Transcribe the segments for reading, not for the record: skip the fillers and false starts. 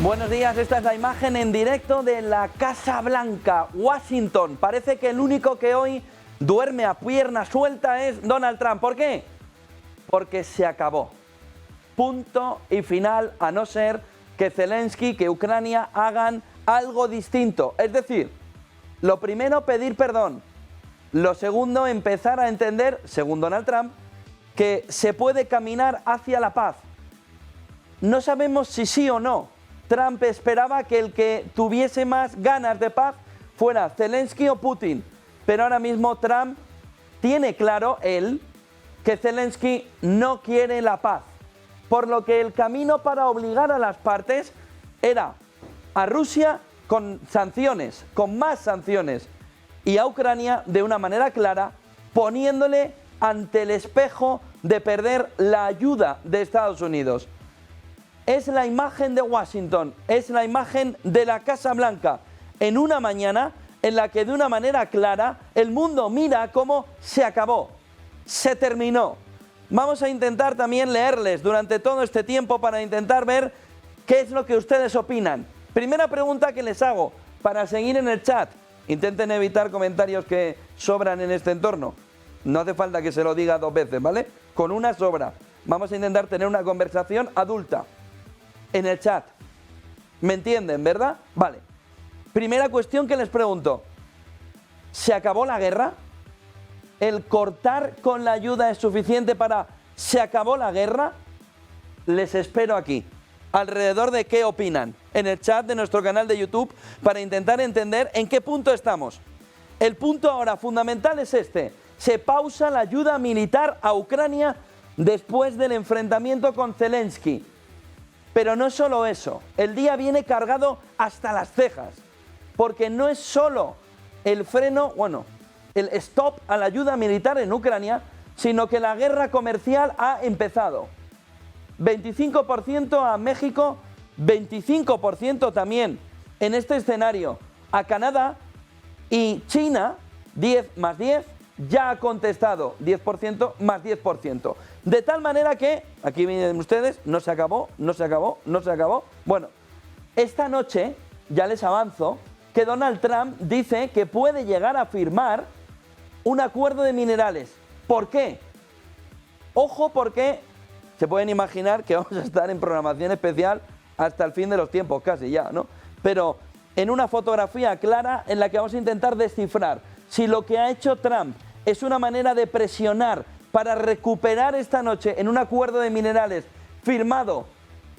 Buenos días, esta es la imagen en directo de la Casa Blanca, Washington. Parece que el único que hoy duerme a pierna suelta es Donald Trump. ¿Por qué? Porque se acabó. Punto y final, a no ser que Zelensky, que Ucrania hagan algo distinto. Es decir, lo primero, pedir perdón. Lo segundo, empezar a entender, según Donald Trump, que se puede caminar hacia la paz. No sabemos si sí o no. Trump esperaba que el que tuviese más ganas de paz fuera Zelensky o Putin. Pero ahora mismo Trump tiene claro, él, que Zelensky no quiere la paz. Por lo que el camino para obligar a las partes era a Rusia con sanciones, con más sanciones, y a Ucrania de una manera clara, poniéndole ante el espejo de perder la ayuda de Estados Unidos. Es la imagen de Washington, es la imagen de la Casa Blanca, en una mañana en la que de una manera clara el mundo mira cómo se acabó, se terminó. Vamos a intentar también leerles durante todo este tiempo para intentar ver qué es lo que ustedes opinan. Primera pregunta que les hago para seguir en el chat. Intenten evitar comentarios que sobran en este entorno. No hace falta que se lo diga dos veces, ¿vale? Con una sobra. Vamos a intentar tener una conversación adulta en el chat. ¿Me entienden, verdad? Vale. Primera cuestión que les pregunto. ¿Se acabó la guerra? ¿El cortar con la ayuda es suficiente para se acabó la guerra? Les espero aquí. ¿Alrededor de qué opinan? En el chat de nuestro canal de YouTube para intentar entender en qué punto estamos. El punto ahora fundamental es este. Se pausa la ayuda militar a Ucrania después del enfrentamiento con Zelensky. Pero no es solo eso. El día viene cargado hasta las cejas. Porque no es solo el freno, el stop a la ayuda militar en Ucrania, sino que la guerra comercial ha empezado. 25% a México, 25% también en este escenario a Canadá, y China, 10 más 10, ya ha contestado 10% más 10%. De tal manera que, aquí vienen ustedes, no se acabó, no se acabó, no se acabó. Bueno, esta noche, ya les avanzo, que Donald Trump dice que puede llegar a firmar un acuerdo de minerales. ¿Por qué? Ojo, porque se pueden imaginar que vamos a estar en programación especial hasta el fin de los tiempos, casi ya, ¿no? Pero en una fotografía clara en la que vamos a intentar descifrar si lo que ha hecho Trump es una manera de presionar para recuperar esta noche en un acuerdo de minerales firmado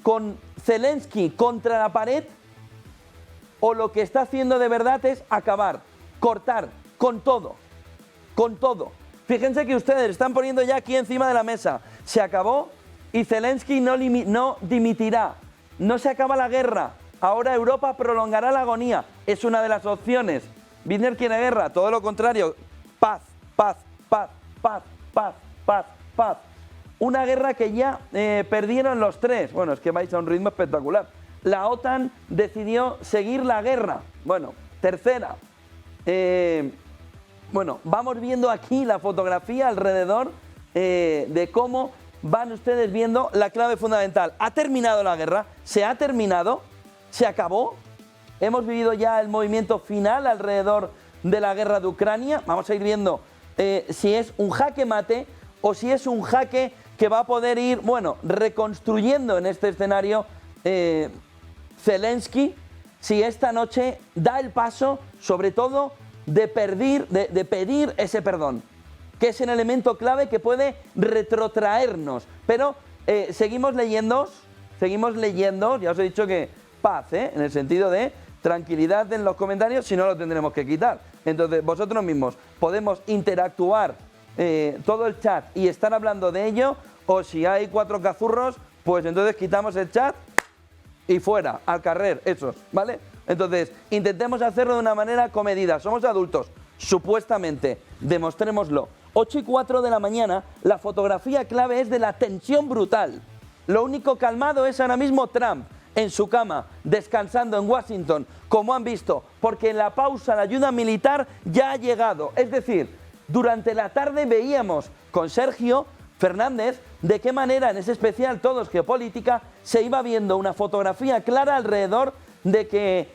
con Zelensky contra la pared, o lo que está haciendo de verdad es acabar, cortar, con todo, con todo. Fíjense que ustedes están poniendo ya aquí encima de la mesa, se acabó y Zelensky no dimitirá, no se acaba la guerra, ahora Europa prolongará la agonía, es una de las opciones. Wagner quiere guerra, todo lo contrario, paz, paz, paz, paz, paz, paz, paz. Una guerra que ya perdieron los tres. Bueno, es que vais a un ritmo espectacular. La OTAN decidió seguir la guerra. Bueno, tercera. Bueno, vamos viendo aquí la fotografía alrededor de cómo van ustedes viendo la clave fundamental. ¿Ha terminado la guerra? ¿Se ha terminado? ¿Se acabó? ¿Hemos vivido ya el movimiento final alrededor de la guerra de Ucrania? Vamos a ir viendo si es un jaque mate o si es un jaque que va a poder ir, reconstruyendo en este escenario Zelensky, si esta noche da el paso, sobre todo, de pedir ese perdón, que es el elemento clave que puede retrotraernos. Pero seguimos leyendo, ya os he dicho que paz, en el sentido de tranquilidad en los comentarios, si no lo tendremos que quitar. Entonces vosotros mismos podemos interactuar todo el chat y estar hablando de ello, o si hay 4 cazurros, pues entonces quitamos el chat y fuera, al carrer, esos, ¿vale? Entonces, intentemos hacerlo de una manera comedida. Somos adultos, supuestamente, demostrémoslo. 8:04 de la mañana, la fotografía clave es de la tensión brutal. Lo único calmado es ahora mismo Trump, en su cama, descansando en Washington, como han visto, porque la pausa, la ayuda militar ya ha llegado. Es decir, durante la tarde veíamos con Sergio Fernández de qué manera en ese especial Todos Geopolítica se iba viendo una fotografía clara alrededor de que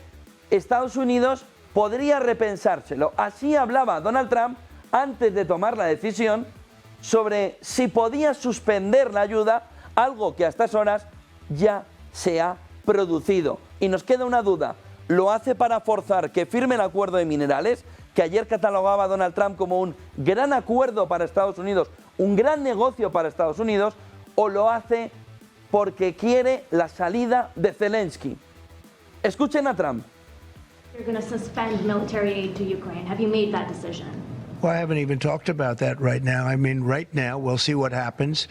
Estados Unidos podría repensárselo. Así hablaba Donald Trump antes de tomar la decisión sobre si podía suspender la ayuda, algo que a estas horas ya se ha producido. Y nos queda una duda, ¿lo hace para forzar que firme el acuerdo de minerales, que ayer catalogaba Donald Trump como un gran acuerdo para Estados Unidos, un gran negocio para Estados Unidos, o lo hace porque quiere la salida de Zelensky? Escuchen a Trump. You're going to suspend military aid to Ukraine. Have you made that decision? Well, I haven't even talked about that right now. I mean, right now, we'll see what happens.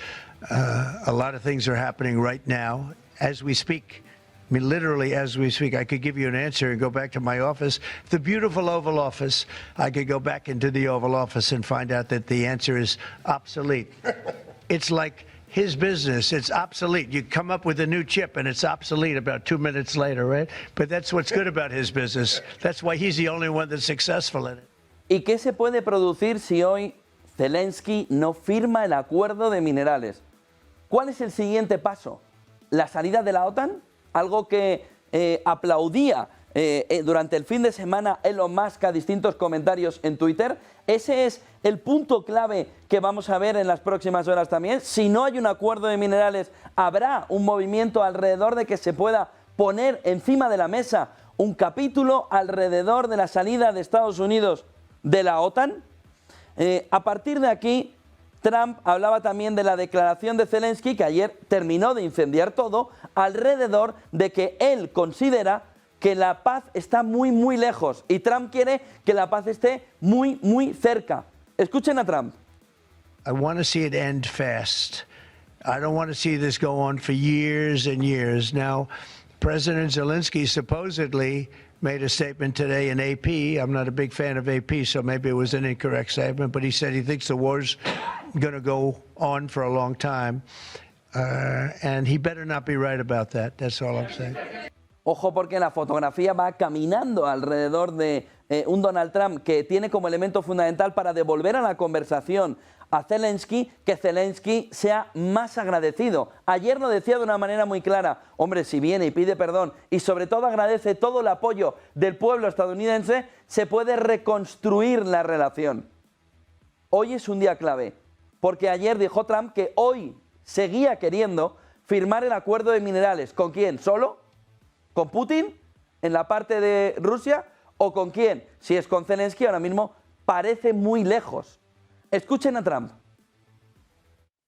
A lot of things are happening right now as we speak. I mean, literally as we speak. I could give you an answer and go back to my office, the beautiful Oval Office. I could go back into the Oval Office and find out that the answer is obsolete. It's like his business. It's obsolete. You come up with a new chip and it's obsolete about 2 minutes later, right? But that's what's good about his business. That's why he's the only one that's successful in it. ¿Y qué se puede producir si hoy Zelensky no firma el acuerdo de minerales? ¿Cuál es el siguiente paso? ¿La salida de la OTAN? Algo que aplaudía durante el fin de semana Elon Musk a distintos comentarios en Twitter. Ese es el punto clave que vamos a ver en las próximas horas también. Si no hay un acuerdo de minerales, ¿habrá un movimiento alrededor de que se pueda poner encima de la mesa un capítulo alrededor de la salida de Estados Unidos de la OTAN? A partir de aquí, Trump hablaba también de la declaración de Zelensky, que ayer terminó de incendiar todo, alrededor de que él considera que la paz está muy, muy lejos y Trump quiere que la paz esté muy, muy cerca. Escuchen a Trump. I want to see it end fast. I don't want to see this go on for years and years. Now, President Zelensky supposedly made a statement today in AP. I'm not a big fan of AP, so maybe it was an incorrect statement, but he said he thinks the war's going to go on for a long time. And he better not be right about that. That's all I'm saying. Ojo, porque la fotografía va caminando alrededor de un Donald Trump que tiene como elemento fundamental para devolver a la conversación a Zelensky, que Zelensky sea más agradecido. Ayer lo decía de una manera muy clara, hombre, si viene y pide perdón y sobre todo agradece todo el apoyo del pueblo estadounidense, se puede reconstruir la relación. Hoy es un día clave, porque ayer dijo Trump que hoy seguía queriendo firmar el acuerdo de minerales. ¿Con quién? ¿Solo? ¿Con Putin en la parte de Rusia? ¿O con quién? Si es con Zelensky, ahora mismo parece muy lejos. Escuchen a Trump.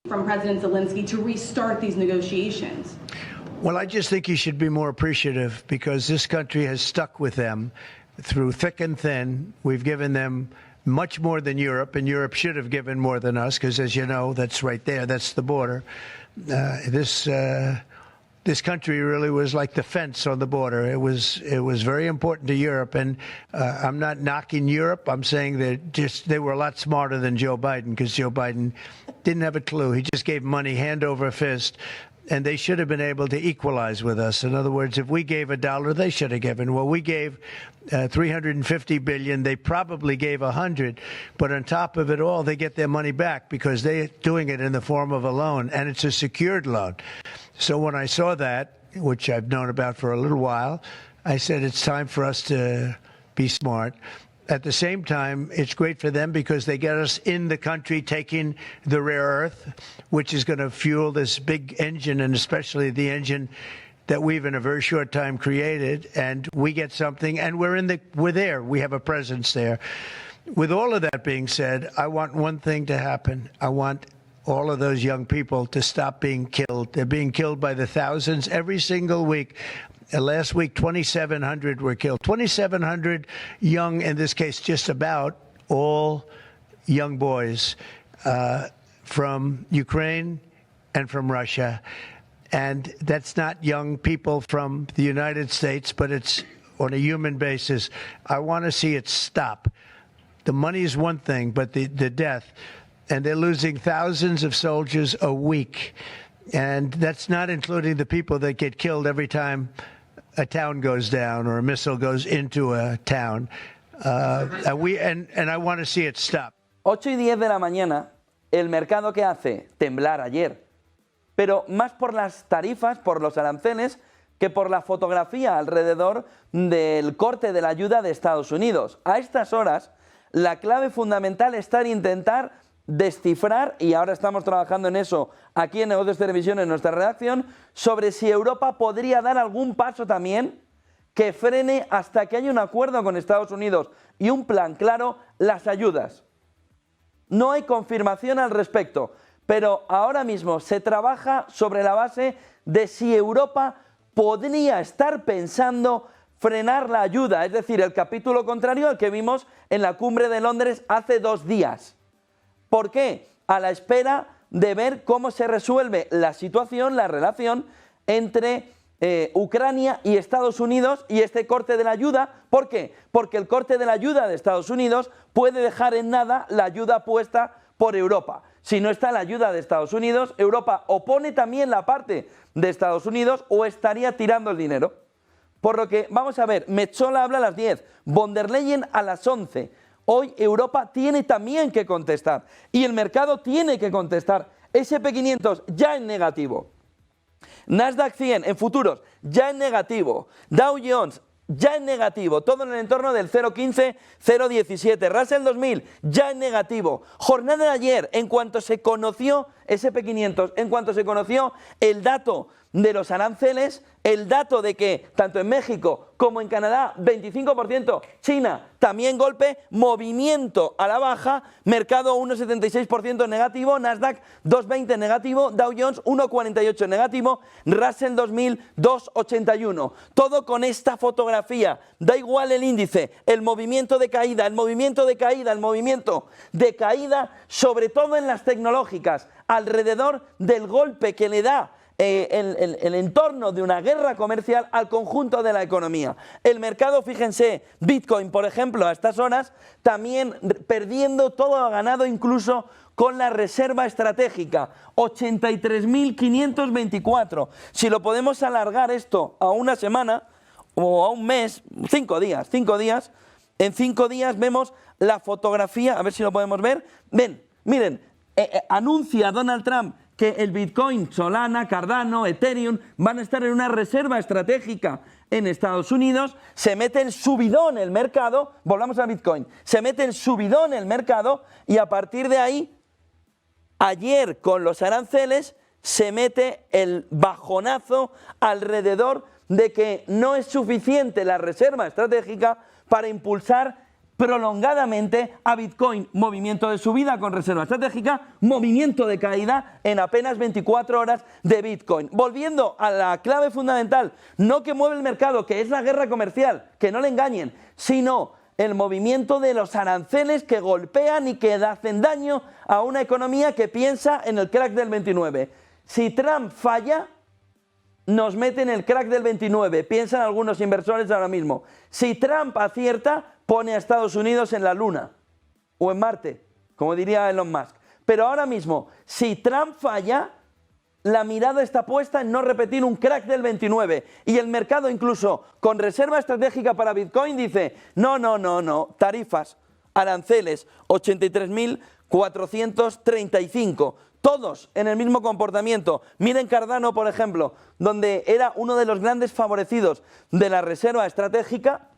From President Zelensky to restart these negotiations. Well, I just think he should be more appreciative because this country has stuck with them through thick and thin. We've given them much more than Europe, and Europe should have given more than us because, as you know, that's right there. That's the border. This country really was like the fence on the border. It was very important to Europe, and I'm not knocking Europe. I'm saying that they were a lot smarter than Joe Biden because Joe Biden didn't have a clue. He just gave money hand over fist, and they should have been able to equalize with us. In other words, if we gave $1, they should have given. Well, we gave $350 billion. They probably gave $100, but on top of it all, they get their money back because they're doing it in the form of a loan, and it's a secured loan. So when I saw that, which I've known about for a little while, I said it's time for us to be smart. At the same time, it's great for them because they get us in the country taking the rare earth, which is going to fuel this big engine, and especially the engine that we've in a very short time created. And we get something, and we're there. We have a presence there. With all of that being said, I want one thing to happen. I want all of those young people to stop being killed. They're being killed by the thousands every single week. Last week, 2,700 were killed. 2,700 young, in this case, just about all young boys from Ukraine and from Russia. And that's not young people from the United States, but it's on a human basis. I want to see it stop. The money is one thing, but the death. And they're losing thousands of soldiers a week. And that's not including the people that get killed every time a town goes down or a missile goes into a town. And I want to see it stop. 8:10 de la mañana, el mercado ¿qué hace? Temblar ayer. Pero más por las tarifas, por los aranceles, que por la fotografía alrededor del corte de la ayuda de Estados Unidos. A estas horas, la clave fundamental está en intentar descifrar, y ahora estamos trabajando en eso aquí en Negocios Televisión, en nuestra redacción, sobre si Europa podría dar algún paso también que frene hasta que haya un acuerdo con Estados Unidos y un plan claro, las ayudas. No hay confirmación al respecto, pero ahora mismo se trabaja sobre la base de si Europa podría estar pensando frenar la ayuda, es decir, el capítulo contrario al que vimos en la cumbre de Londres hace 2 días. ¿Por qué? A la espera de ver cómo se resuelve la situación, la relación entre Ucrania y Estados Unidos y este corte de la ayuda. ¿Por qué? Porque el corte de la ayuda de Estados Unidos puede dejar en nada la ayuda puesta por Europa. Si no está la ayuda de Estados Unidos, Europa o pone también la parte de Estados Unidos o estaría tirando el dinero. Por lo que, vamos a ver, Metsola habla a las 10, von der Leyen a las 11. Hoy Europa tiene también que contestar y el mercado tiene que contestar. S&P 500 ya en negativo. Nasdaq 100 en futuros ya en negativo. Dow Jones ya en negativo, todo en el entorno del 0,15, 0,17. Russell 2000 ya en negativo. Jornada de ayer, en cuanto se conoció S&P 500, en cuanto se conoció el dato de los aranceles, el dato de que tanto en México como en Canadá 25%, China también golpe, movimiento a la baja, mercado 1,76% negativo, Nasdaq 2,20 negativo, Dow Jones 1,48 negativo, Russell 2000 2,81. Todo con esta fotografía, da igual el índice, el movimiento de caída, el movimiento de caída, el movimiento de caída, sobre todo en las tecnológicas, alrededor del golpe que le da el entorno de una guerra comercial al conjunto de la economía. El mercado, fíjense, Bitcoin, por ejemplo, a estas horas, también perdiendo todo ganado, incluso con la reserva estratégica, 83.524. Si lo podemos alargar esto a una semana o a un mes, 5 días, en 5 días vemos la fotografía, a ver si lo podemos ver. Ven, miren, anuncia Donald Trump que el Bitcoin, Solana, Cardano, Ethereum van a estar en una reserva estratégica en Estados Unidos, se mete el subidón en el mercado, volvamos a Bitcoin, se mete el subidón en el mercado y a partir de ahí, ayer con los aranceles, se mete el bajonazo alrededor de que no es suficiente la reserva estratégica para impulsar prolongadamente a Bitcoin, movimiento de subida con reserva estratégica, movimiento de caída en apenas 24 horas de Bitcoin. Volviendo a la clave fundamental, no que mueve el mercado, que es la guerra comercial, que no le engañen, sino el movimiento de los aranceles que golpean y que hacen daño a una economía que piensa en el crack del 29. Si Trump falla, nos mete en el crack del 29, piensan algunos inversores ahora mismo. Si Trump acierta, pone a Estados Unidos en la Luna o en Marte, como diría Elon Musk. Pero ahora mismo, si Trump falla, la mirada está puesta en no repetir un crack del 29. Y el mercado, incluso con reserva estratégica para Bitcoin, dice, no, tarifas, aranceles, 83.435. Todos en el mismo comportamiento. Miren Cardano, por ejemplo, donde era uno de los grandes favorecidos de la reserva estratégica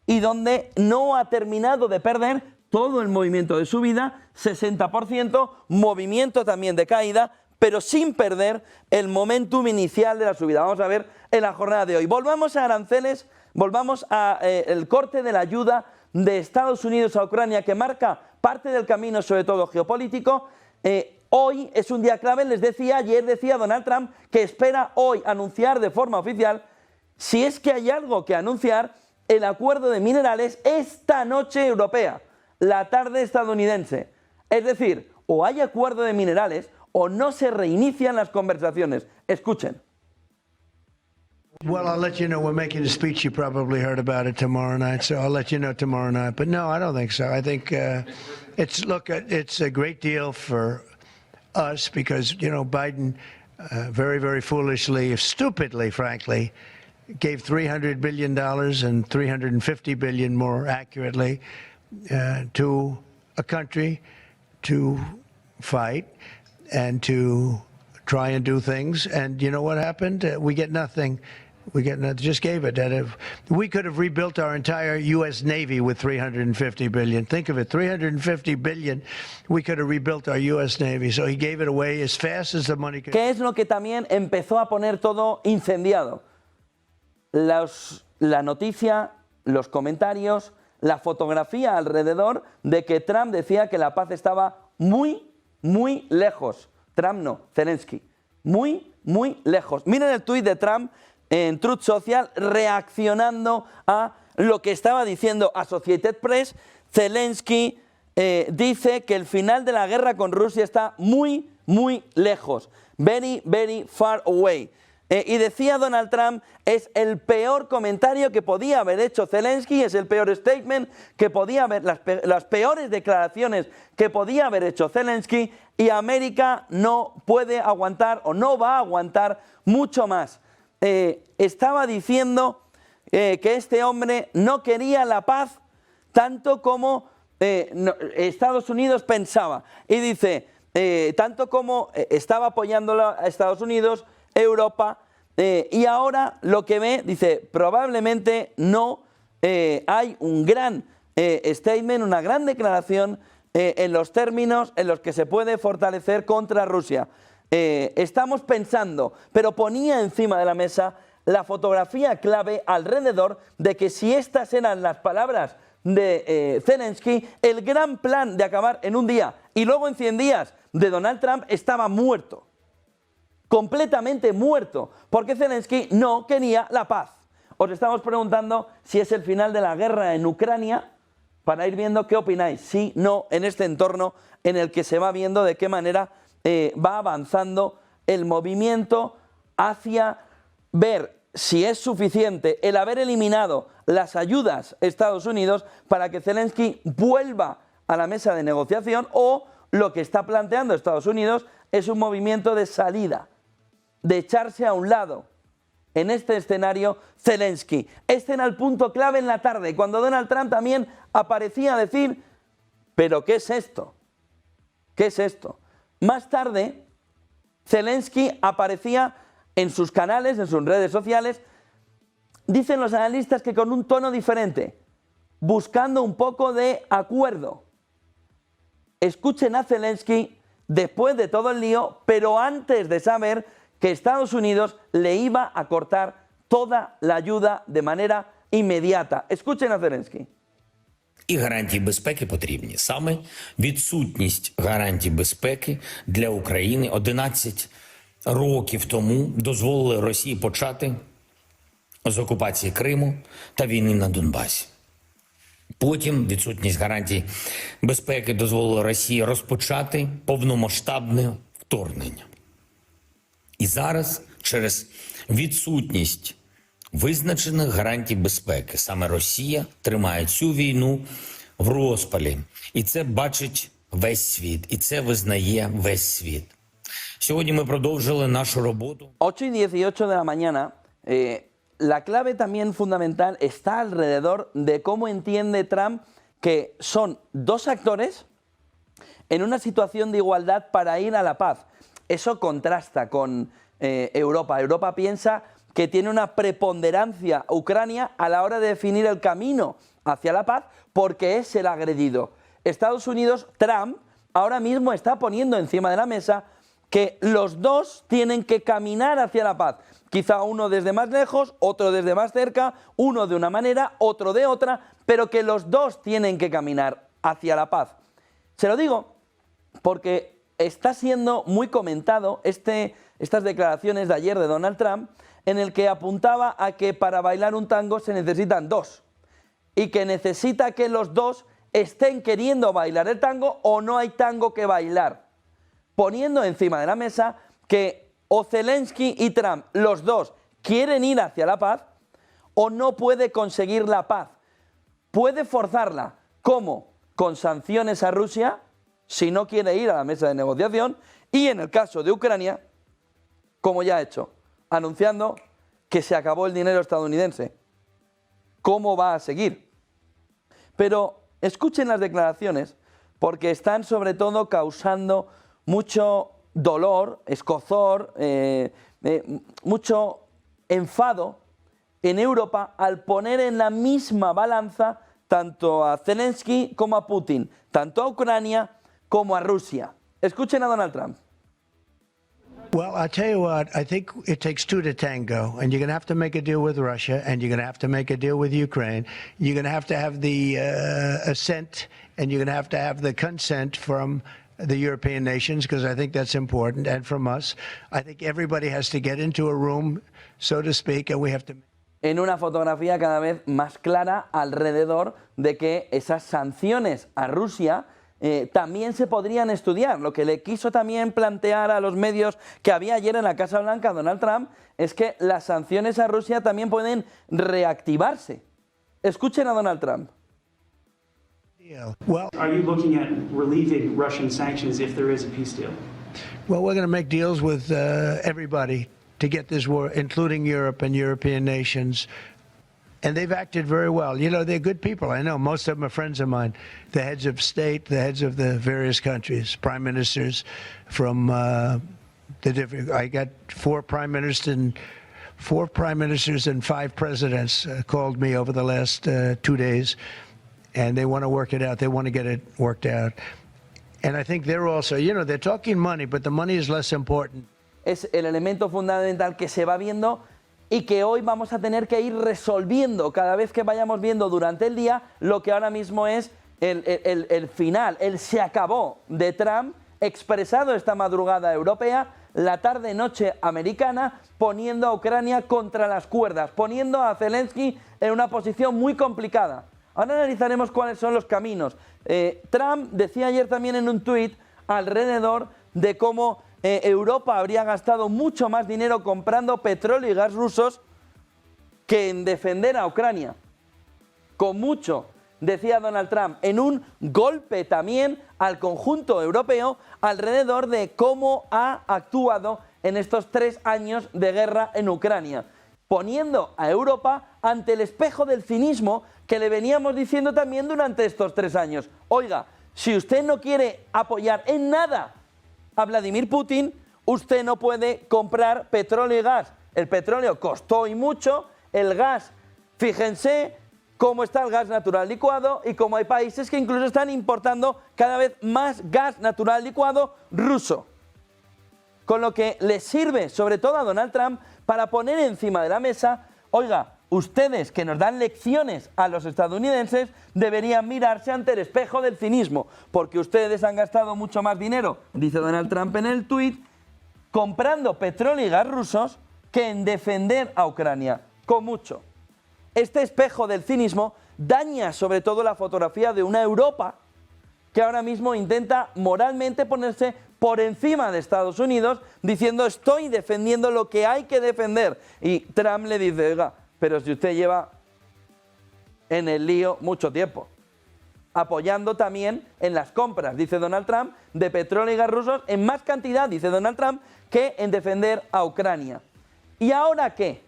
y donde no ha terminado de perder todo el movimiento de subida, 60%, movimiento también de caída, pero sin perder el momentum inicial de la subida. Vamos a ver en la jornada de hoy. Volvamos a aranceles, volvamos a el corte de la ayuda de Estados Unidos a Ucrania, que marca parte del camino, sobre todo geopolítico. Hoy es un día clave, les decía, ayer decía Donald Trump que espera hoy anunciar de forma oficial, si es que hay algo que anunciar, el acuerdo de minerales esta noche europea, la tarde estadounidense. Es decir, o hay acuerdo de minerales o no se reinician las conversaciones. Escuchen. Well, I'll let you know. We're making a speech. You probably heard about it tomorrow night, so I'll let you know tomorrow night. But no, I don't think so. I think it's a great deal for us because, you know, Biden very, very foolishly, stupidly, frankly, gave $300 billion and $350 billion more accurately to a country fight and to try and do things. And you know what happened? We get nothing. We get nothing. Just gave it. We could have rebuilt our entire U.S. Navy with $350 billion. Think of it, $350 billion. We could have rebuilt our U.S. Navy. So he gave it away as fast as the money could. ¿Qué es lo que también empezó a poner todo incendiado? La noticia, los comentarios, la fotografía alrededor de que Trump decía que la paz estaba muy, muy lejos. Trump no, Zelensky. Muy, muy lejos. Miren el tuit de Trump en Truth Social reaccionando a lo que estaba diciendo Associated Press. Zelensky dice que el final de la guerra con Rusia está muy, muy lejos. Very, very far away. Y decía Donald Trump, es el peor comentario que podía haber hecho Zelensky, es el peor statement que podía haber, las peores declaraciones que podía haber hecho Zelensky, y América no puede aguantar o no va a aguantar mucho más. Estaba diciendo que este hombre no quería la paz tanto como Estados Unidos pensaba. Y dice, tanto como estaba apoyándolo a Estados Unidos, Europa, y ahora lo que ve, dice, probablemente no hay un gran statement, una gran declaración en los términos en los que se puede fortalecer contra Rusia. Estamos pensando, pero ponía encima de la mesa la fotografía clave alrededor de que si estas eran las palabras de Zelensky, el gran plan de acabar en un día y luego en 100 días de Donald Trump estaba muerto, completamente muerto, porque Zelensky no quería la paz. Os estamos preguntando si es el final de la guerra en Ucrania, para ir viendo qué opináis, sí, no, en este entorno en el que se va viendo de qué manera va avanzando el movimiento hacia ver si es suficiente el haber eliminado las ayudas a Estados Unidos para que Zelensky vuelva a la mesa de negociación, o lo que está planteando Estados Unidos es un movimiento de salida, de echarse a un lado. En este escenario, Zelensky. Este era el punto clave en la tarde, cuando Donald Trump también aparecía a decir, ¿pero qué es esto? ¿Qué es esto? Más tarde, Zelensky aparecía en sus canales, en sus redes sociales, dicen los analistas que con un tono diferente, buscando un poco de acuerdo. Escuchen a Zelensky después de todo el lío, pero antes de saber que Estados Unidos le iba a cortar toda la ayuda de manera inmediata. Escuchen a Zelensky. І гарантії безпеки потрібні. Саме відсутність гарантій безпеки для України 11 років тому дозволили Росії почати з окупації Криму та війни на Донбасі. Потім відсутність гарантій безпеки дозволила Росії розпочати повномасштабне вторгнення. І зараз через відсутність визначених гарантій безпеки саме Росія тримає цю війну в розпалі. І це бачить весь світ, і це визнає весь світ. Сьогодні ми продовжили нашу роботу. 8:18 de la mañana. La clave también fundamental está alrededor de cómo entiende Trump que son dos actores en una situación de igualdad para ir a la paz. Eso contrasta con Europa. Europa piensa que tiene una preponderancia Ucrania a la hora de definir el camino hacia la paz porque es el agredido. Estados Unidos, Trump, ahora mismo está poniendo encima de la mesa que los dos tienen que caminar hacia la paz. Quizá uno desde más lejos, otro desde más cerca, uno de una manera, otro de otra, pero que los dos tienen que caminar hacia la paz. Se lo digo porque está siendo muy comentado estas declaraciones de ayer de Donald Trump, en el que apuntaba a que para bailar un tango se necesitan dos, y que necesita que los dos estén queriendo bailar el tango o no hay tango que bailar, poniendo encima de la mesa que o Zelensky y Trump, los dos, quieren ir hacia la paz o no puede conseguir la paz. Puede forzarla, ¿cómo? Con sanciones a Rusia, si no quiere ir a la mesa de negociación, y en el caso de Ucrania, como ya ha hecho, anunciando que se acabó el dinero estadounidense. ¿Cómo va a seguir? Pero escuchen las declaraciones, porque están sobre todo causando mucho dolor, escozor, mucho enfado en Europa al poner en la misma balanza tanto a Zelensky como a Putin, tanto a Ucrania como a Rusia. Escuchen a Donald Trump. Well, I'll tell you what, I think it takes two to tango, and you're going to have to make a deal with Russia, and you're going to have to make a deal with Ukraine. You're going to have the assent, and you're going to have the consent from the European nations, because I think that's important, and from us. I think everybody has to get into a room, so to speak, and we have to... En una fotografía cada vez más clara alrededor de que esas sanciones a Rusia también se podrían estudiar. Lo que le quiso también plantear a los medios que había ayer en la Casa Blanca Donald Trump es que las sanciones a Rusia también pueden reactivarse. Escuchen a Donald Trump. Well, are you looking at relieving Russian sanctions if there is a peace deal? Well, we're going to make deals with everybody to get this war, including Europe and European nations. And they've acted very well. You know, they're good people. I know most of them are friends of mine. The heads of state, the heads of the various countries, prime ministers from the different. I got four prime ministers and 5 presidents called me over the last 2 days, and they want to work it out. They want to get it worked out. And I think they're also, you know, they're talking money, but the money is less important. Es el elemento fundamental que se va viendo y que hoy vamos a tener que ir resolviendo cada vez que vayamos viendo durante el día lo que ahora mismo es el final, el se acabó de Trump, expresado esta madrugada europea, la tarde-noche americana, poniendo a Ucrania contra las cuerdas, poniendo a Zelensky en una posición muy complicada. Ahora analizaremos cuáles son los caminos. Trump decía ayer también en un tuit alrededor de cómo Europa habría gastado mucho más dinero comprando petróleo y gas rusos que en defender a Ucrania. Con mucho, decía Donald Trump, en un golpe también al conjunto europeo alrededor de cómo ha actuado en estos 3 años de guerra en Ucrania, poniendo a Europa ante el espejo del cinismo que le veníamos diciendo también durante estos 3 años. Oiga, si usted no quiere apoyar en nada a Vladimir Putin, usted no puede comprar petróleo y gas. El petróleo costó y mucho, el gas, fíjense cómo está el gas natural licuado y cómo hay países que incluso están importando cada vez más gas natural licuado ruso. Con lo que le sirve, sobre todo a Donald Trump, para poner encima de la mesa, oiga, ustedes que nos dan lecciones a los estadounidenses deberían mirarse ante el espejo del cinismo, porque ustedes han gastado mucho más dinero, dice Donald Trump en el tuit, comprando petróleo y gas rusos que en defender a Ucrania, con mucho. Este espejo del cinismo daña sobre todo la fotografía de una Europa que ahora mismo intenta moralmente ponerse por encima de Estados Unidos, diciendo estoy defendiendo lo que hay que defender. Y Trump le dice, oiga, pero si usted lleva en el lío mucho tiempo, apoyando también en las compras, dice Donald Trump, de petróleo y gas rusos en más cantidad, dice Donald Trump, que en defender a Ucrania. ¿Y ahora qué?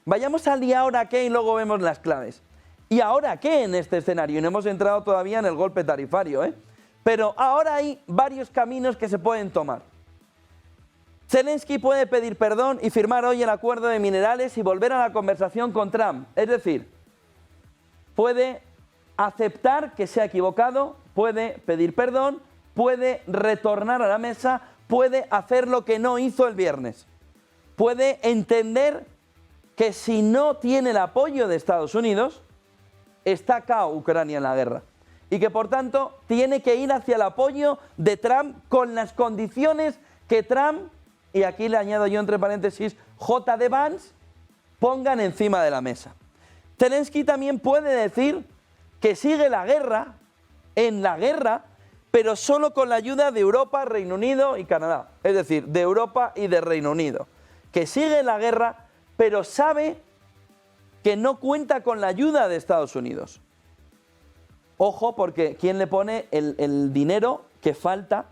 Vayamos al ¿y ahora qué? Y luego vemos las claves. ¿Y ahora qué en este escenario? Y no hemos entrado todavía en el golpe tarifario, Pero ahora hay varios caminos que se pueden tomar. Zelensky puede pedir perdón y firmar hoy el acuerdo de minerales y volver a la conversación con Trump. Es decir, puede aceptar que se ha equivocado, puede pedir perdón, puede retornar a la mesa, puede hacer lo que no hizo el viernes. Puede entender que si no tiene el apoyo de Estados Unidos, está cao Ucrania en la guerra. Y que por tanto tiene que ir hacia el apoyo de Trump con las condiciones que Trump, y aquí le añado yo entre paréntesis, J.D. Vance, pongan encima de la mesa. Zelensky también puede decir que sigue la guerra, pero solo con la ayuda de Europa, Reino Unido y Canadá. Es decir, de Europa y de Reino Unido. Que sigue la guerra, pero sabe que no cuenta con la ayuda de Estados Unidos. Ojo, porque ¿quién le pone el dinero que falta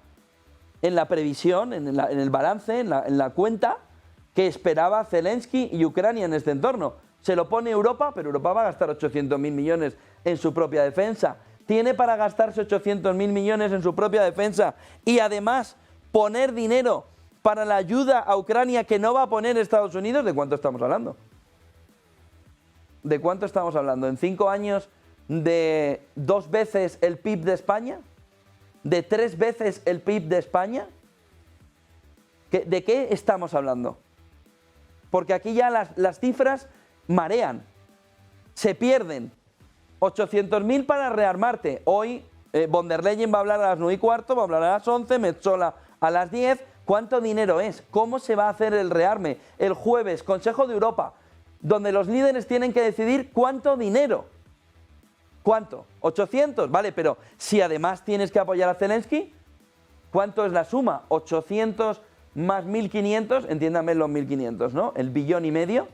en la previsión, en el balance, en la cuenta que esperaba Zelensky y Ucrania en este entorno? Se lo pone Europa, pero Europa va a gastar 800.000 millones en su propia defensa. Tiene para gastarse 800.000 millones en su propia defensa y además poner dinero para la ayuda a Ucrania que no va a poner Estados Unidos, ¿de cuánto estamos hablando? ¿De cuánto estamos hablando? ¿En 5 años de 2 veces el PIB de España? ¿De 3 veces el PIB de España? ¿De qué estamos hablando? Porque aquí ya las cifras marean, se pierden. 800.000 para rearmarte. Hoy von der Leyen va a hablar a las 9:15, va a hablar a las 11, Metsola a las 10. ¿Cuánto dinero es? ¿Cómo se va a hacer el rearme? El jueves, Consejo de Europa, donde los líderes tienen que decidir cuánto dinero. ¿Cuánto? 800, vale, pero si además tienes que apoyar a Zelensky, ¿cuánto es la suma? 800 más 1.500, entiéndame los 1.500, ¿no? El 1,5 billones.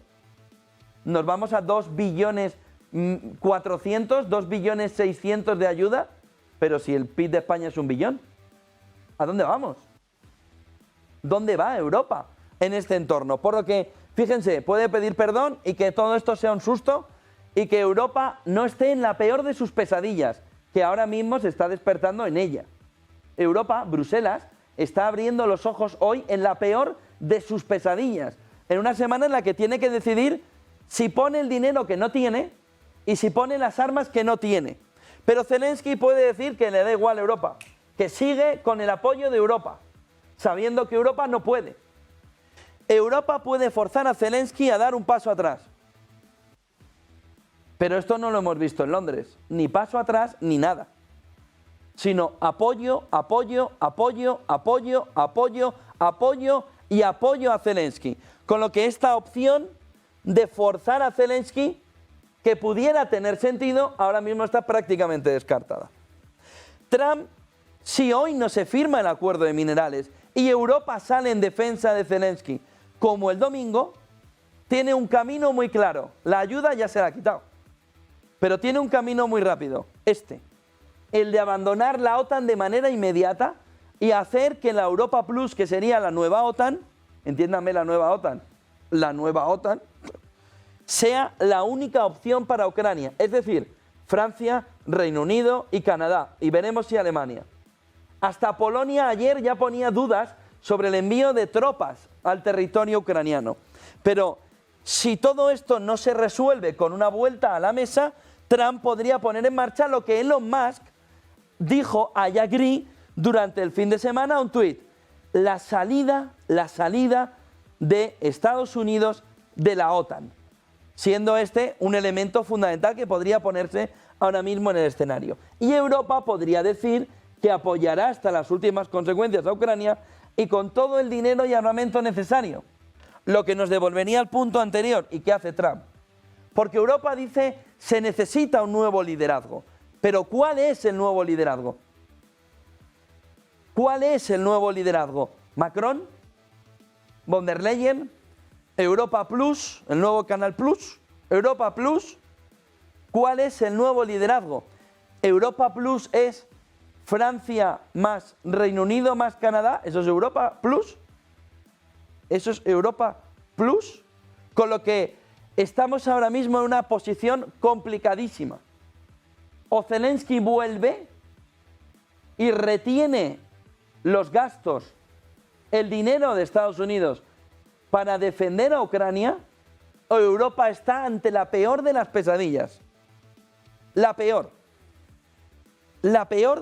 Nos vamos a 2 billones 400, 2 billones 600 de ayuda, pero si el PIB de España es 1 billón, ¿a dónde vamos? ¿Dónde va Europa en este entorno? Por lo que, fíjense, puede pedir perdón y que todo esto sea un susto y que Europa no esté en la peor de sus pesadillas, que ahora mismo se está despertando en ella. Europa, Bruselas, está abriendo los ojos hoy en la peor de sus pesadillas, en una semana en la que tiene que decidir si pone el dinero que no tiene y si pone las armas que no tiene. Pero Zelensky puede decir que le da igual a Europa, que sigue con el apoyo de Europa, sabiendo que Europa no puede. Europa puede forzar a Zelensky a dar un paso atrás. Pero esto no lo hemos visto en Londres, ni paso atrás ni nada. Sino apoyo, apoyo, apoyo, apoyo, apoyo, apoyo y apoyo a Zelensky. Con lo que esta opción de forzar a Zelensky, que pudiera tener sentido, ahora mismo está prácticamente descartada. Trump, si hoy no se firma el acuerdo de minerales y Europa sale en defensa de Zelensky, como el domingo, tiene un camino muy claro. La ayuda ya se la ha quitado, pero tiene un camino muy rápido, el de abandonar la OTAN de manera inmediata y hacer que la Europa Plus, que sería la nueva OTAN, entiéndanme la nueva OTAN, sea la única opción para Ucrania, es decir, Francia, Reino Unido y Canadá, y veremos si Alemania. Hasta Polonia ayer ya ponía dudas sobre el envío de tropas al territorio ucraniano. Pero si todo esto no se resuelve con una vuelta a la mesa, Trump podría poner en marcha lo que Elon Musk dijo a Yagri durante el fin de semana, un tuit: la salida de Estados Unidos de la OTAN, siendo este un elemento fundamental que podría ponerse ahora mismo en el escenario. Y Europa podría decir que apoyará hasta las últimas consecuencias a Ucrania y con todo el dinero y armamento necesario, lo que nos devolvería al punto anterior. ¿Y qué hace Trump? Porque Europa dice se necesita un nuevo liderazgo. Pero ¿cuál es el nuevo liderazgo? ¿Cuál es el nuevo liderazgo? ¿Macron? ¿Von der Leyen? ¿Europa Plus? ¿El nuevo Canal Plus? ¿Europa Plus? ¿Cuál es el nuevo liderazgo? ¿Europa Plus es Francia más Reino Unido más Canadá? ¿Eso es Europa Plus? ¿Eso es Europa Plus? Con lo que estamos ahora mismo en una posición complicadísima. O Zelensky vuelve y retiene los gastos, el dinero de Estados Unidos para defender a Ucrania, o Europa está ante la peor de las pesadillas. La peor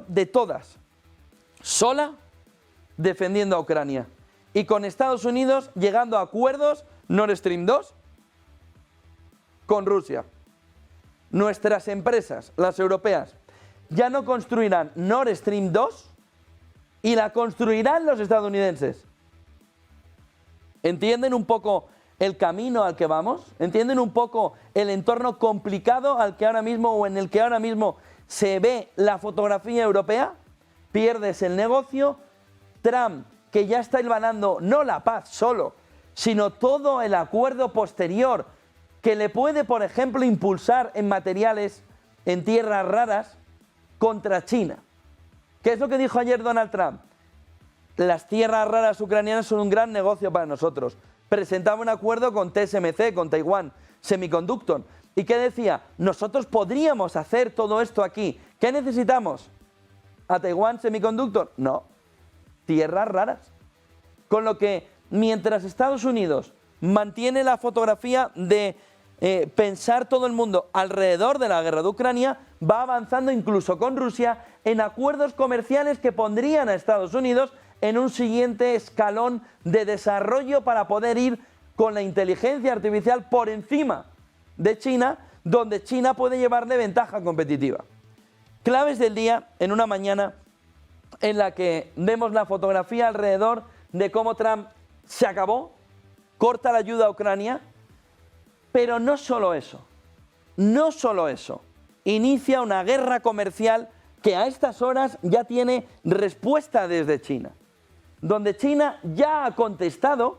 de todas. Sola defendiendo a Ucrania. Y con Estados Unidos llegando a acuerdos Nord Stream 2 con Rusia. Nuestras empresas, las europeas, ya no construirán Nord Stream 2 y la construirán los estadounidenses. ¿Entienden un poco el camino al que vamos? ¿Entienden un poco el entorno complicado al que ahora mismo o en el que ahora mismo se ve la fotografía europea? Pierdes el negocio. Trump, que ya está hilvanando no la paz solo, sino todo el acuerdo posterior que le puede, por ejemplo, impulsar en materiales en tierras raras contra China. ¿Qué es lo que dijo ayer Donald Trump? Las tierras raras ucranianas son un gran negocio para nosotros. Presentaba un acuerdo con TSMC, con Taiwan Semiconductor. ¿Y qué decía? Nosotros podríamos hacer todo esto aquí. ¿Qué necesitamos? ¿A Taiwan Semiconductor? No. tierras raras. Con lo que, mientras Estados Unidos mantiene la fotografía de pensar todo el mundo alrededor de la guerra de Ucrania, va avanzando incluso con Rusia en acuerdos comerciales que pondrían a Estados Unidos en un siguiente escalón de desarrollo para poder ir con la inteligencia artificial por encima de China, donde China puede llevarle ventaja competitiva. Claves del día en una mañana en la que vemos la fotografía alrededor de cómo Trump se acabó, corta la ayuda a Ucrania, pero no solo eso, inicia una guerra comercial que a estas horas ya tiene respuesta desde China, donde China ya ha contestado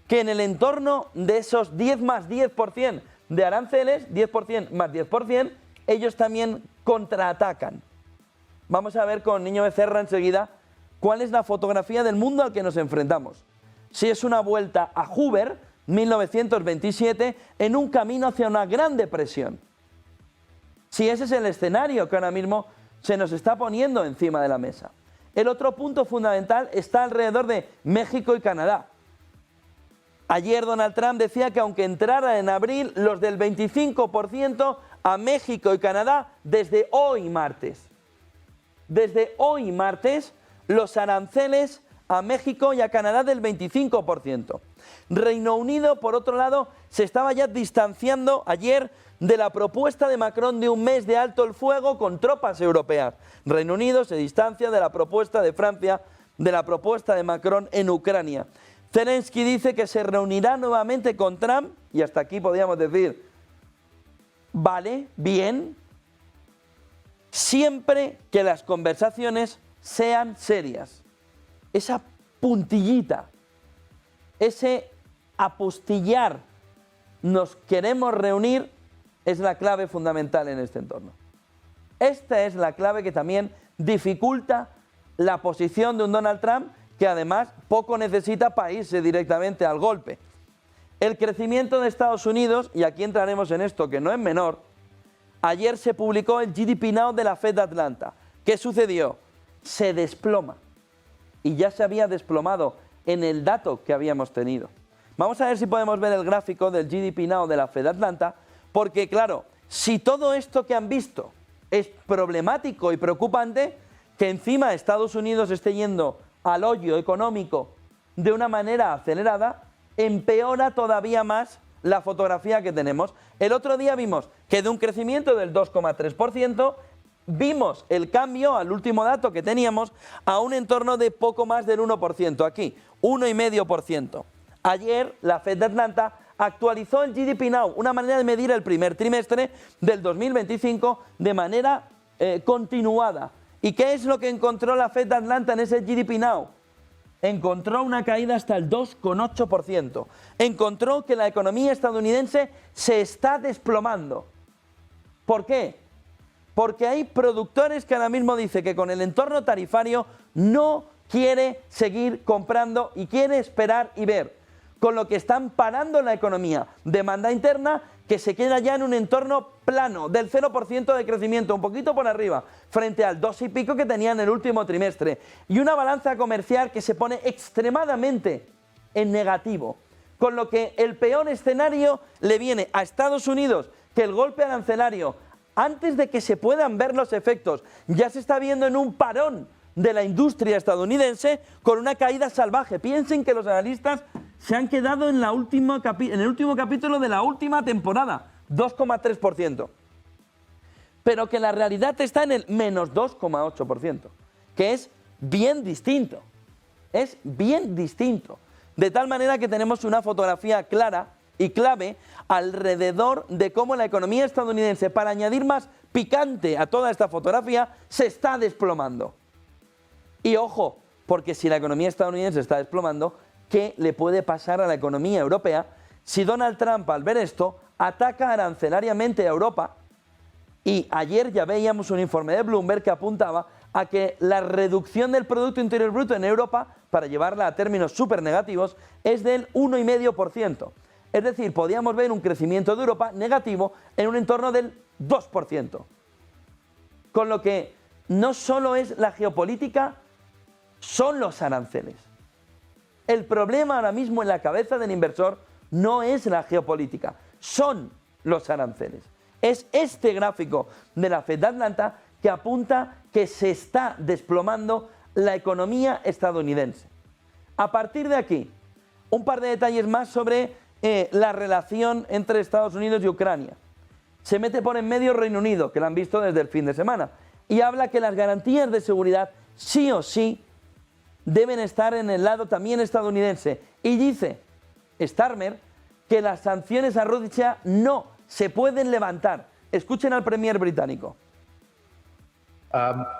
que en el entorno de esos 10 más 10% de aranceles, 10% más 10%, ellos también contraatacan. Vamos a ver con Niño Becerra enseguida cuál es la fotografía del mundo al que nos enfrentamos. Si es una vuelta a Hoover, 1927, en un camino hacia una gran depresión. Si ese es el escenario que ahora mismo se nos está poniendo encima de la mesa. El otro punto fundamental está alrededor de México y Canadá. Ayer Donald Trump decía que aunque entrara en abril, los del 25% a México y Canadá desde hoy martes. Desde hoy martes, los aranceles a México y a Canadá del 25%. Reino Unido, por otro lado, se estaba ya distanciando ayer de la propuesta de Macron de un mes de alto el fuego con tropas europeas. Reino Unido se distancia de la propuesta de Francia, de la propuesta de Macron en Ucrania. Zelensky dice que se reunirá nuevamente con Trump, y hasta aquí podríamos decir, vale, bien, siempre que las conversaciones sean serias. Esa puntillita, ese apostillar, nos queremos reunir, es la clave fundamental en este entorno. Esta es la clave que también dificulta la posición de un Donald Trump que además poco necesita para irse directamente al golpe. El crecimiento de Estados Unidos, y aquí entraremos en esto que no es menor, ayer se publicó el GDP Now de la Fed de Atlanta. ¿Qué sucedió? Se desploma. Y ya se había desplomado en el dato que habíamos tenido. Vamos a ver si podemos ver el gráfico del GDP Now de la Fed de Atlanta, porque claro, si todo esto que han visto es problemático y preocupante, que encima Estados Unidos esté yendo al hoyo económico de una manera acelerada, empeora todavía más la fotografía que tenemos. El otro día vimos que de un crecimiento del 2,3%, vimos el cambio al último dato que teníamos a un entorno de poco más del 1%, aquí, 1,5%. Ayer la Fed de Atlanta actualizó el GDP Now, una manera de medir el primer trimestre del 2025 de manera continuada. ¿Y qué es lo que encontró la Fed de Atlanta en ese GDP Now? Encontró una caída hasta el 2,8%. Encontró que la economía estadounidense se está desplomando. ¿Por qué? Porque hay productores que ahora mismo dicen que con el entorno tarifario no quiere seguir comprando y quiere esperar y ver. Con lo que están parando la economía, demanda interna que se queda ya en un entorno plano del 0% de crecimiento, un poquito por arriba, frente al 2 y pico que tenía en el último trimestre. Y una balanza comercial que se pone extremadamente en negativo. Con lo que el peor escenario le viene a Estados Unidos, que el golpe arancelario, antes de que se puedan ver los efectos, ya se está viendo en un parón de la industria estadounidense con una caída salvaje. Piensen que los analistas se han quedado en el último capítulo de la última temporada, 2,3%. Pero que la realidad está en el menos 2,8%, que es bien distinto. Es bien distinto. De tal manera que tenemos una fotografía clara y clave alrededor de cómo la economía estadounidense, para añadir más picante a toda esta fotografía, se está desplomando. Y ojo, porque si la economía estadounidense se está desplomando, ¿qué le puede pasar a la economía europea si Donald Trump, al ver esto, ataca arancelariamente a Europa? Y ayer ya veíamos un informe de Bloomberg que apuntaba a que la reducción del Producto Interior Bruto en Europa, para llevarla a términos súper negativos, es del 1,5%. Es decir, podíamos ver un crecimiento de Europa negativo en un entorno del 2%. Con lo que no solo es la geopolítica son los aranceles. El problema ahora mismo en la cabeza del inversor no es la geopolítica, son los aranceles. Es este gráfico de la Fed de Atlanta que apunta que se está desplomando la economía estadounidense. A partir de aquí, un par de detalles más sobre la relación entre Estados Unidos y Ucrania. Se mete por en medio Reino Unido, que lo han visto desde el fin de semana, y habla que las garantías de seguridad sí o sí deben estar en el lado también estadounidense. Y dice Starmer que las sanciones a Rusia no se pueden levantar. Escuchen al premier británico.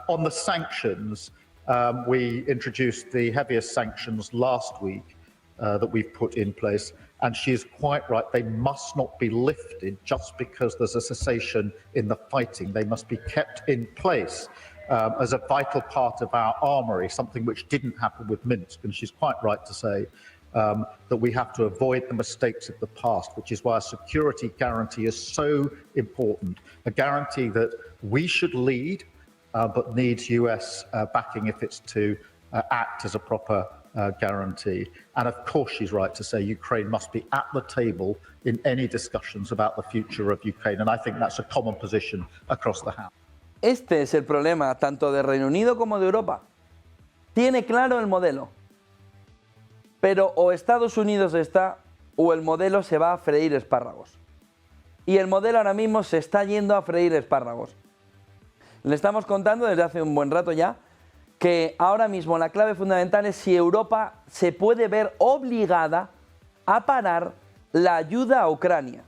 On the sanctions, we introduced the heaviest sanctions last week that we've put in place, and she is quite right. They must not be lifted just because there's a cessation in the fighting. They must be kept in place as a vital part of our armoury, something which didn't happen with Minsk. And she's quite right to say that we have to avoid the mistakes of the past, which is why a security guarantee is so important. A guarantee that we should lead, but needs US backing if it's to act as a proper guarantee. And of course, she's right to say Ukraine must be at the table in any discussions about the future of Ukraine. And I think that's a common position across the House. Este es el problema tanto de Reino Unido como de Europa. Tiene claro el modelo. Pero o Estados Unidos está o el modelo se va a freír espárragos. Y el modelo ahora mismo se está yendo a freír espárragos. Le estamos contando desde hace un buen rato ya que ahora mismo la clave fundamental es si Europa se puede ver obligada a parar la ayuda a Ucrania.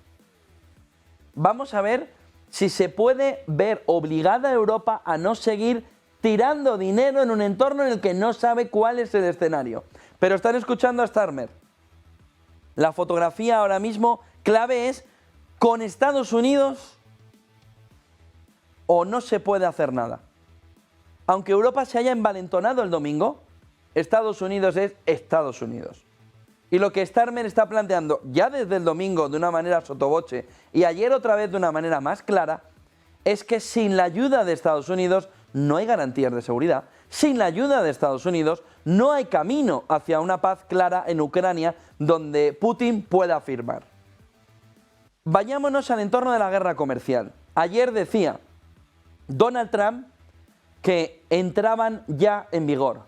Vamos a ver si se puede ver obligada a Europa a no seguir tirando dinero en un entorno en el que no sabe cuál es el escenario. Pero están escuchando a Starmer. La fotografía ahora mismo clave es con Estados Unidos o no se puede hacer nada. Aunque Europa se haya envalentonado el domingo, Estados Unidos es Estados Unidos. Y lo que Starmer está planteando ya desde el domingo de una manera sotoboche y ayer otra vez de una manera más clara es que sin la ayuda de Estados Unidos no hay garantías de seguridad. Sin la ayuda de Estados Unidos no hay camino hacia una paz clara en Ucrania donde Putin pueda firmar. Vayámonos al entorno de la guerra comercial. Ayer decía Donald Trump que entraban ya en vigor,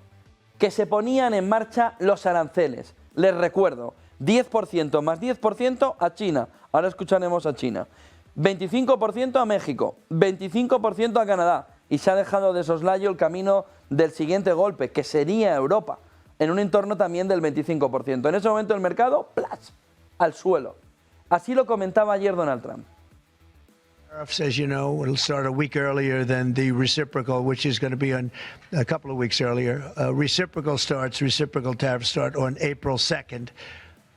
que se ponían en marcha los aranceles. Les recuerdo, 10% más 10% a China. Ahora escucharemos a China. 25% a México, 25% a Canadá. Y se ha dejado de soslayo el camino del siguiente golpe, que sería Europa, en un entorno también del 25%. En ese momento el mercado, ¡plas!, al suelo. Así lo comentaba ayer Donald Trump. Tariffs, as you know, it'll start a week earlier than the reciprocal, which is going to be on a couple of weeks earlier. Reciprocal tariffs start on April 2nd.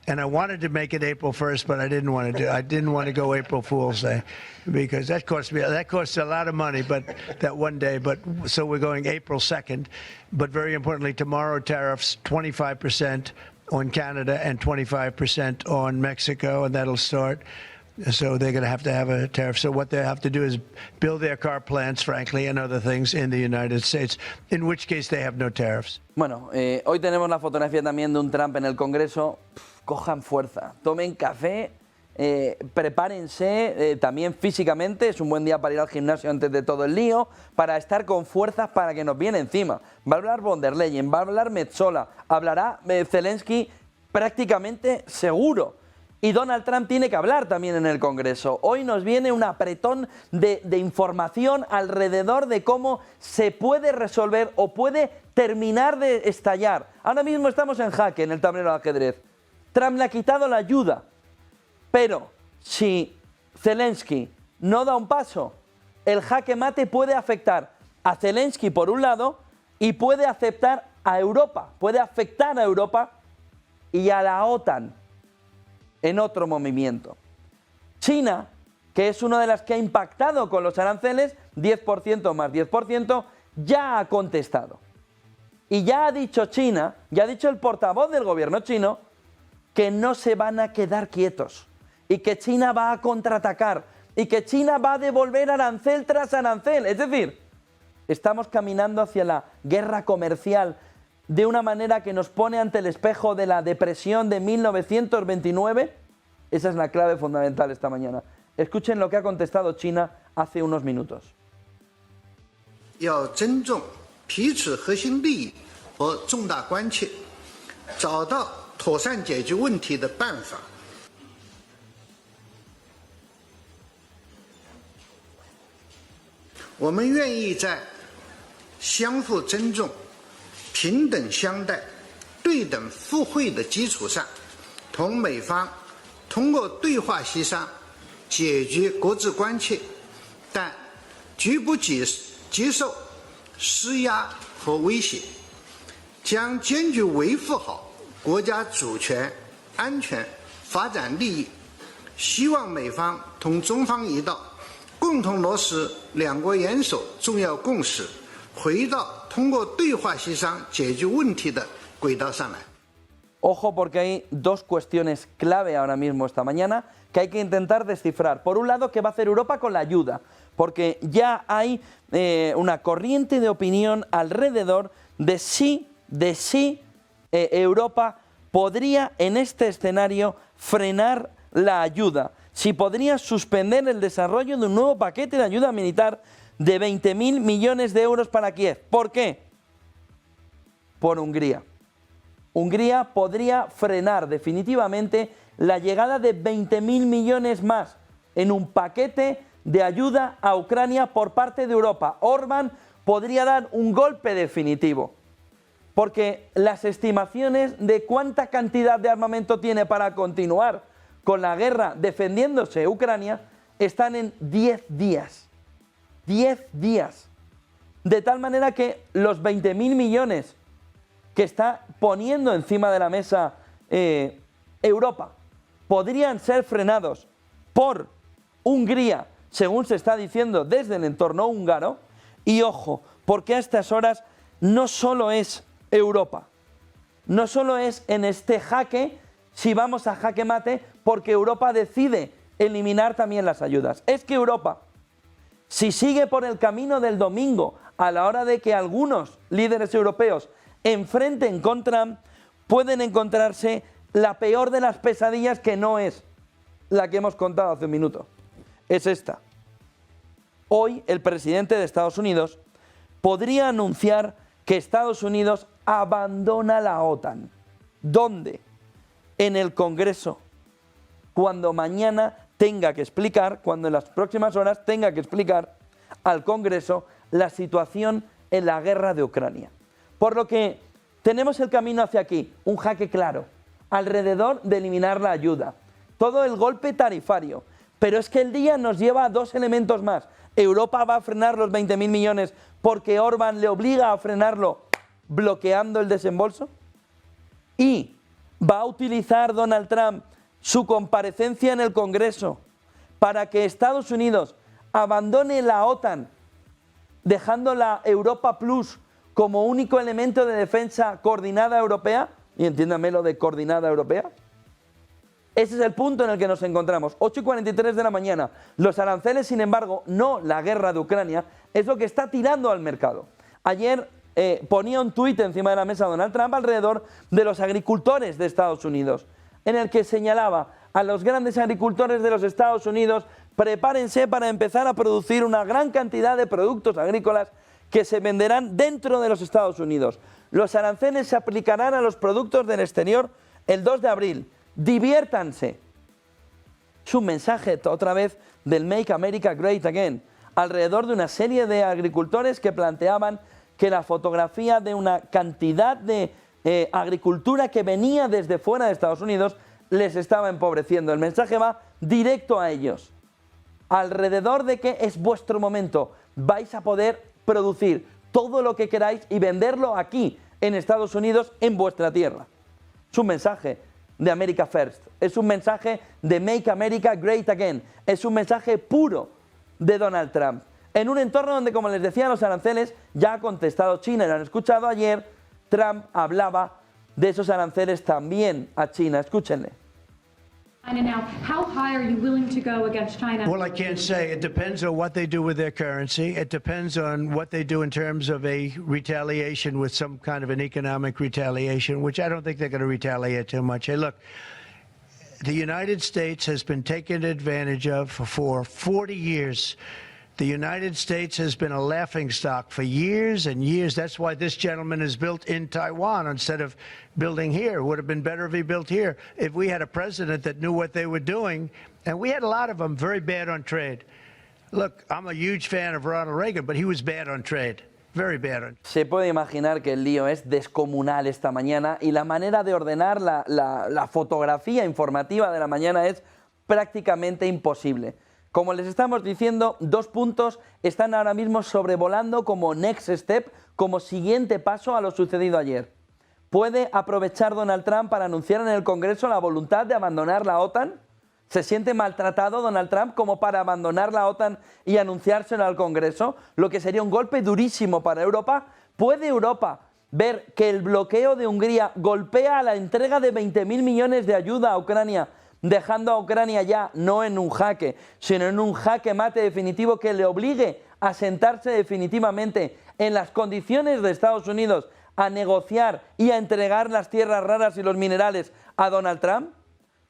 And I wanted to make it April 1st, but I didn't want to go April Fool's Day because that costs a lot of money, but that one day, so we're going April 2nd. But very importantly, tomorrow tariffs 25% on Canada and 25% on Mexico, and that'll start. So they're going to have a tariff. So what they have to do is build their car plants, frankly, and other things in the United States, in which case they have no tariffs. Bueno, hoy tenemos la fotografía también de un Trump en el Congreso. Cojan fuerza, tomen café, prepárense también físicamente. Es un buen día para ir al gimnasio antes de todo el lío, para estar con fuerzas para que nos viene encima. Va a hablar von der Leyen, va a hablar Metsola, hablará Zelensky prácticamente seguro. Y Donald Trump tiene que hablar también en el Congreso. Hoy nos viene un apretón de información alrededor de cómo se puede resolver o puede terminar de estallar. Ahora mismo estamos en jaque en el tablero de ajedrez. Trump le ha quitado la ayuda. Pero si Zelensky no da un paso, el jaque mate puede afectar a Zelensky por un lado y puede afectar a Europa. Puede afectar a Europa y a la OTAN en otro movimiento. China, que es una de las que ha impactado con los aranceles, 10% más 10%, ya ha contestado. Y ya ha dicho China, ya ha dicho el portavoz del gobierno chino, que no se van a quedar quietos y que China va a contraatacar y que China va a devolver arancel tras arancel. Es decir, estamos caminando hacia la guerra comercial de una manera que nos pone ante el espejo de la depresión de 1929? Esa es la clave fundamental esta mañana. Escuchen lo que ha contestado China hace unos minutos. 要尊重彼此核心利益和重大关切，找到妥善解决问题的办法。我们愿意在相互尊重、平等相待、对等互惠的基础上，同美方通过对话协商解决国际关切，但绝不接受施压和威胁，将坚决维护好国家主权、安全、发展利益。希望美方同中方一道，共同落实两国元首重要共识，回到通过对话协商解决问题的轨道上来。 Ojo, porque hay dos cuestiones clave ahora mismo esta mañana que hay que intentar descifrar. Por un lado, ¿qué va a hacer Europa con la ayuda? Porque ya hay una corriente de opinión alrededor de si Europa podría en este escenario frenar la ayuda, si podría suspender el desarrollo de un nuevo paquete de ayuda militar de 20.000 millones de euros para Kiev. ¿Por qué? Por Hungría. Hungría podría frenar definitivamente la llegada de 20.000 millones más en un paquete de ayuda a Ucrania por parte de Europa. Orbán podría dar un golpe definitivo, porque las estimaciones de cuánta cantidad de armamento tiene para continuar con la guerra defendiéndose Ucrania están en 10 días. 10 días. De tal manera que los 20.000 millones que está poniendo encima de la mesa Europa podrían ser frenados por Hungría, según se está diciendo desde el entorno húngaro. Y ojo, porque a estas horas no solo es Europa, no solo es en este jaque, si vamos a jaque mate, porque Europa decide eliminar también las ayudas. Es que Europa, si sigue por el camino del domingo, a la hora de que algunos líderes europeos enfrenten con Trump, pueden encontrarse la peor de las pesadillas, que no es la que hemos contado hace un minuto. Es esta. Hoy el presidente de Estados Unidos podría anunciar que Estados Unidos abandona la OTAN. ¿Dónde? En el Congreso. Cuando mañana tenga que explicar, cuando en las próximas horas tenga que explicar al Congreso la situación en la guerra de Ucrania. Por lo que tenemos el camino hacia aquí, un jaque claro, alrededor de eliminar la ayuda, todo el golpe tarifario. Pero es que el día nos lleva a dos elementos más. Europa va a frenar los 20.000 millones porque Orbán le obliga a frenarlo bloqueando el desembolso. Y va a utilizar Donald Trump su comparecencia en el Congreso para que Estados Unidos abandone la OTAN, dejando la Europa Plus como único elemento de defensa coordinada europea, y entiéndame lo de coordinada europea. Ese es el punto en el que nos encontramos. 8:43 de la mañana. Los aranceles, sin embargo, no la guerra de Ucrania, es lo que está tirando al mercado. Ayer ponía un tuit encima de la mesa Donald Trump alrededor de los agricultores de Estados Unidos, en el que señalaba a los grandes agricultores de los Estados Unidos: prepárense para empezar a producir una gran cantidad de productos agrícolas que se venderán dentro de los Estados Unidos. Los aranceles se aplicarán a los productos del exterior el 2 de abril. Diviértanse. Es un mensaje otra vez del Make America Great Again, alrededor de una serie de agricultores que planteaban que la fotografía de una cantidad de agricultura que venía desde fuera de Estados Unidos les estaba empobreciendo. El mensaje va directo a ellos, alrededor de que es vuestro momento, vais a poder producir todo lo que queráis y venderlo aquí en Estados Unidos, en vuestra tierra. Es un mensaje de America First, es un mensaje de Make America Great Again, es un mensaje puro de Donald Trump, en un entorno donde, como les decía, los aranceles ya ha contestado China. Y lo han escuchado ayer, Trump hablaba de esos aranceles también a China. Escúchenle. China now. How high are you willing to go against China? Well, I can't say. It depends on what they do with their currency. It depends on what they do in terms of a retaliation with some kind of an economic retaliation, which I don't think they're going to retaliate too much. Hey, look, the United States has been taken advantage of for 40 years. The United States has been a laughingstock for years and years. That's why this gentleman is built in Taiwan instead of building here. It would have been better if he built here. If we had a president that knew what they were doing, and we had a lot of them very bad on trade. Look, I'm a huge fan of Ronald Reagan, but he was bad on trade. Very bad on. Se puede imaginar que el lío es descomunal esta mañana y la manera de ordenar la fotografía informativa de la mañana es prácticamente imposible. Como les estamos diciendo, dos puntos están ahora mismo sobrevolando como next step, como siguiente paso a lo sucedido ayer. ¿Puede aprovechar Donald Trump para anunciar en el Congreso la voluntad de abandonar la OTAN? ¿Se siente maltratado Donald Trump como para abandonar la OTAN y anunciárselo al Congreso? Lo que sería un golpe durísimo para Europa. ¿Puede Europa ver que el bloqueo de Hungría golpea a la entrega de 20.000 millones de ayuda a Ucrania, dejando a Ucrania ya no en un jaque, sino en un jaque mate definitivo que le obligue a sentarse definitivamente en las condiciones de Estados Unidos a negociar y a entregar las tierras raras y los minerales a Donald Trump?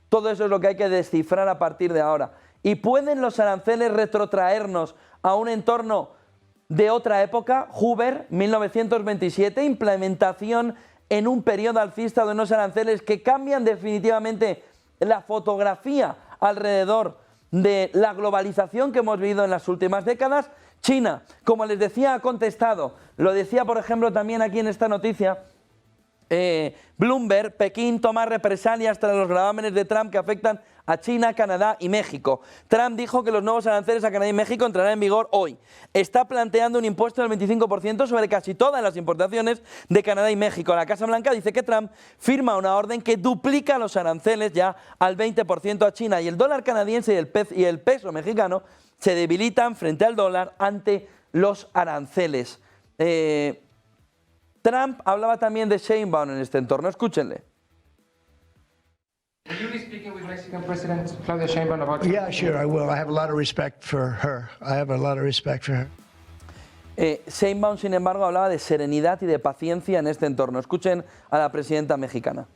Todo eso es lo que hay que descifrar a partir de ahora. ¿Y pueden los aranceles retrotraernos a un entorno de otra época? Hoover, 1927, implementación en un periodo alcista de unos aranceles que cambian definitivamente la fotografía alrededor de la globalización que hemos vivido en las últimas décadas. China, como les decía, ha contestado. Lo decía, por ejemplo, también aquí en esta noticia, Bloomberg: Pekín toma represalias tras los gravámenes de Trump que afectan a China, Canadá y México. Trump dijo que los nuevos aranceles a Canadá y México entrarán en vigor hoy. Está planteando un impuesto del 25% sobre casi todas las importaciones de Canadá y México. La Casa Blanca dice que Trump firma una orden que duplica los aranceles ya al 20% a China, y el dólar canadiense y el peso mexicano se debilitan frente al dólar ante los aranceles. Trump hablaba también de Sheinbaum en este entorno. Escúchenle. Will you be speaking with Mexican President Claudia Sheinbaum about... Yeah, sure, I will. I have a lot of respect for her. I have a lot of respect for her. Sheinbaum, sin embargo, hablaba de serenidad y de paciencia en este entorno. Escuchen a la presidenta mexicana.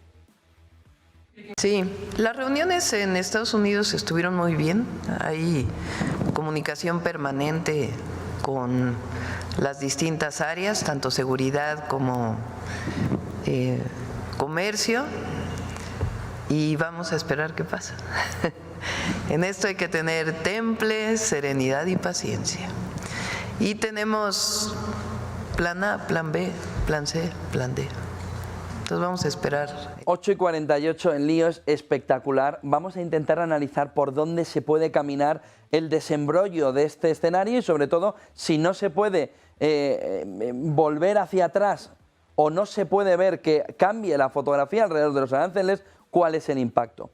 Sí, las reuniones en Estados Unidos estuvieron muy bien. Hay comunicación permanente con las distintas áreas, tanto seguridad como comercio, y vamos a esperar qué pasa. En esto hay que tener temple, serenidad y paciencia. Y tenemos plan A, plan B, plan C, plan D. Entonces vamos a esperar. 8:48 en lío, es espectacular. Vamos a intentar analizar por dónde se puede caminar el desembrollo de este escenario y, sobre todo, si no se puede volver hacia atrás o no se puede ver que cambie la fotografía alrededor de los aranceles, cuál es el impacto.